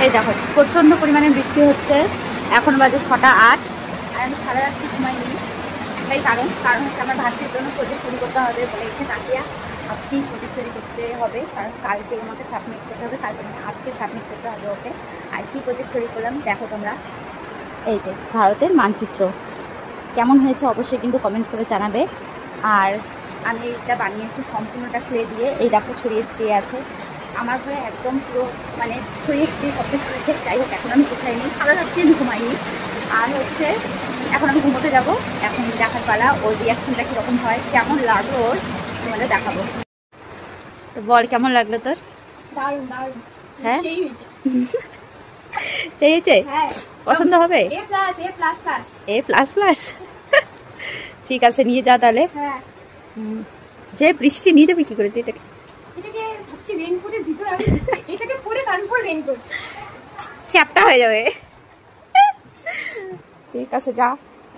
এই দেখো প্রচণ্ড পরিমাণে বৃষ্টি হচ্ছে, এখন বাজে 6টা 8, আর আমি সারা রাত্রি ঘুমাইনি। এটাই কারণ হচ্ছে আমার ভাতের জন্য প্রজেক্ট তৈরি করতে হবে বলে এসে তাকিয়া আজকেই প্রজেক্ট তৈরি করতে হবে, কারণ কালকে আমাকে সাবমিট করতে হবে, কালকে আজকে সাবমিট করতে হবে ওকে। আর কি প্রজেক্ট তৈরি করলাম দেখো তোমরা, এই যে ভারতের মানচিত্র কেমন হয়েছে অবশ্যই কিন্তু কমেন্ট করে জানাবে। আর আমি এটা বানিয়েছি সম্পূর্ণটা ক্লে দিয়ে, এই দেখো ছড়িয়ে ছিটিয়ে আছে আমার ঘরে একদম পুরো মানে ছড়িয়ে ছিটিয়ে সব কিছু হয়েছে। যাই হোক এখন আমি কোথায়নি, সারা রাত্রি আমি ঘুমাইনি। আর হচ্ছে এখন আমি ঘুমোতে যাবো, এখন দেখার পালা ওর রিয়াকশনটা কীরকম হয়, কেমন লাগলো ওর তোমাদের দেখাবো। তো বল কেমন লাগলো তোর? দারুণ দারুণ। হ্যাঁ চেয়েছে পছন্দ হবে? এ প্লাস প্লাস ঠিক আছে নিয়ে যা তাহলে। যে বৃষ্টি নিয়ে যাবি কি করে তুই এটাকে? ভাবছি রেইনকোটের ভিতরে এটাকে পরে তারপর রেইনকোট চ্যাপটা হয়ে যাবে। ঠিক আছে যা।